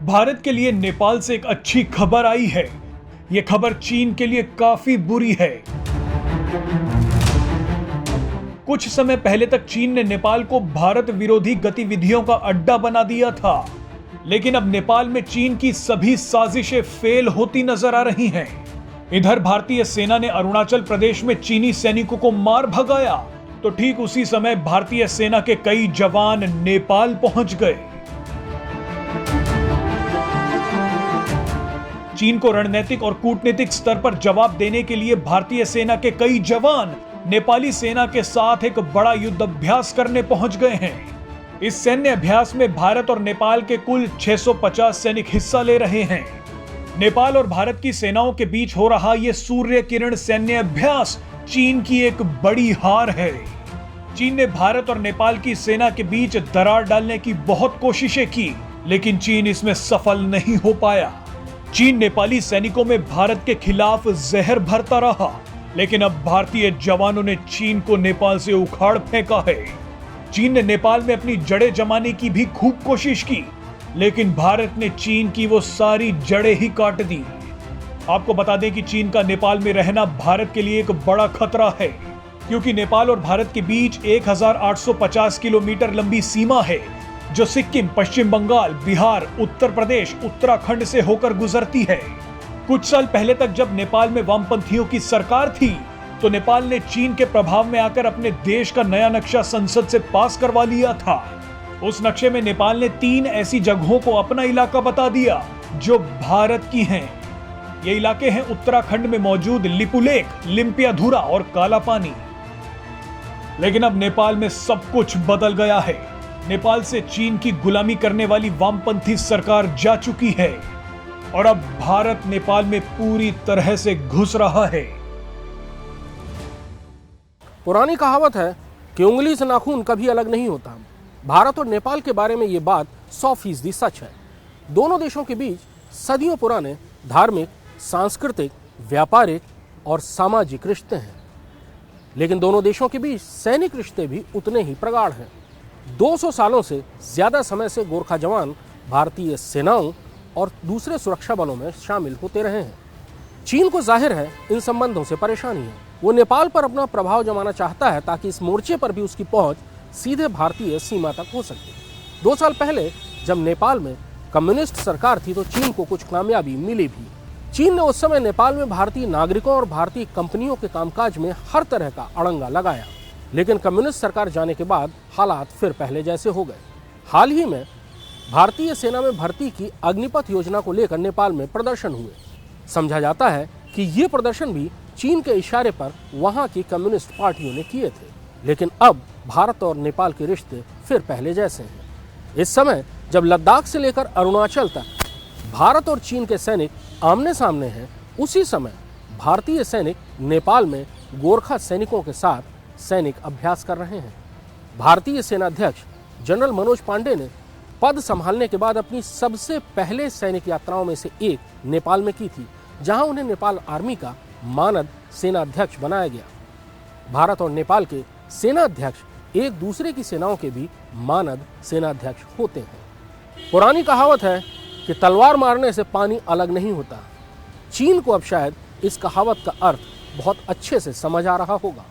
भारत के लिए नेपाल से एक अच्छी खबर आई है। यह खबर चीन के लिए काफी बुरी है। कुछ समय पहले तक चीन ने नेपाल को भारत विरोधी गतिविधियों का अड्डा बना दिया था, लेकिन अब नेपाल में चीन की सभी साजिशें फेल होती नजर आ रही हैं। इधर भारतीय सेना ने अरुणाचल प्रदेश में चीनी सैनिकों को मार भगाया, तो ठीक उसी समय भारतीय सेना के कई जवान नेपाल पहुंच गए। चीन को रणनीतिक और कूटनीतिक स्तर पर जवाब देने के लिए भारतीय सेना के कई जवान नेपाली सेना के साथ एक बड़ा युद्ध अभ्यास करने पहुंच गए हैं। इस सैन्य अभ्यास में भारत और नेपाल के कुल 650 सैनिक हिस्सा ले रहे हैं। नेपाल और भारत की सेनाओं के बीच हो रहा यह सूर्य किरण सैन्य अभ्यास चीन की एक बड़ी हार है। चीन ने भारत और नेपाल की सेना के बीच दरार डालने की बहुत कोशिशें की, लेकिन चीन इसमें सफल नहीं हो पाया। चीन नेपाली सैनिकों में भारत के खिलाफ जहर भरता रहा, लेकिन अब भारतीय जवानों ने चीन को नेपाल से उखाड़ फेंका है। चीन ने नेपाल में अपनी जड़ें जमाने की भी खूब कोशिश की, लेकिन भारत ने चीन की वो सारी जड़ें ही काट दी। आपको बता दें कि चीन का नेपाल में रहना भारत के लिए एक बड़ा खतरा है, क्योंकि नेपाल और भारत के बीच 1850 किलोमीटर लंबी सीमा है, जो सिक्किम, पश्चिम बंगाल, बिहार, उत्तर प्रदेश, उत्तराखंड से होकर गुजरती है। कुछ साल पहले तक जब नेपाल में वामपंथियों की सरकार थी, तो नेपाल ने चीन के प्रभाव में आकर अपने देश का नया नक्शा संसद से पास करवा लिया था। उस नक्शे में नेपाल ने 3 ऐसी जगहों को अपना इलाका बता दिया जो भारत की हैं। ये इलाके हैं उत्तराखंड में मौजूद लिपुलेख, लिम्पियाधुरा और कालापानी। लेकिन अब नेपाल में सब कुछ बदल गया है। नेपाल से चीन की गुलामी करने वाली वामपंथी सरकार जा चुकी है और अब भारत नेपाल में पूरी तरह से घुस रहा है। पुरानी कहावत है कि उंगली से नाखून कभी अलग नहीं होता। भारत और नेपाल के बारे में ये बात 100% सच है। दोनों देशों के बीच सदियों पुराने धार्मिक, सांस्कृतिक, व्यापारिक और सामाजिक रिश्ते हैं, लेकिन दोनों देशों के बीच सैनिक रिश्ते भी उतने ही प्रगाढ़ हैं। 200 सालों से ज्यादा समय से गोरखा जवान भारतीय सेनाओं और दूसरे सुरक्षा बलों में शामिल होते रहे हैं। चीन को जाहिर है इन संबंधों से परेशानी है। वो नेपाल पर अपना प्रभाव जमाना चाहता है ताकि इस मोर्चे पर भी उसकी पहुंच सीधे भारतीय सीमा तक हो सके। 2 साल पहले जब नेपाल में कम्युनिस्ट सरकार थी, तो चीन को कुछ कामयाबी मिली भी। चीन ने उस समय नेपाल में भारतीय नागरिकों और भारतीय कंपनियों के कामकाज में हर तरह का अड़ंगा लगाया, लेकिन कम्युनिस्ट सरकार जाने के बाद हालात फिर पहले जैसे हो गए। हाल ही में भारतीय सेना में भर्ती की अग्निपथ योजना को लेकर नेपाल में प्रदर्शन हुए। समझा जाता है कि ये प्रदर्शन भी चीन के इशारे पर वहां की कम्युनिस्ट पार्टियों ने किए थे, लेकिन अब भारत और नेपाल के रिश्ते फिर पहले जैसे हैं। इस समय जब लद्दाख से लेकर अरुणाचल तक भारत और चीन के सैनिक आमने सामने हैं, उसी समय भारतीय सैनिक नेपाल में गोरखा सैनिकों के साथ सैनिक अभ्यास कर रहे हैं। भारतीय सेनाध्यक्ष जनरल मनोज पांडे ने पद संभालने के बाद अपनी सबसे पहले सैनिक यात्राओं में से एक नेपाल में की थी, जहां उन्हें नेपाल आर्मी का मानद सेनाध्यक्ष बनाया गया। भारत और नेपाल के सेनाध्यक्ष एक दूसरे की सेनाओं के भी मानद सेनाध्यक्ष होते हैं। पुरानी कहावत है कि तलवार मारने से पानी अलग नहीं होता। चीन को अब शायद इस कहावत का अर्थ बहुत अच्छे से समझ आ रहा होगा।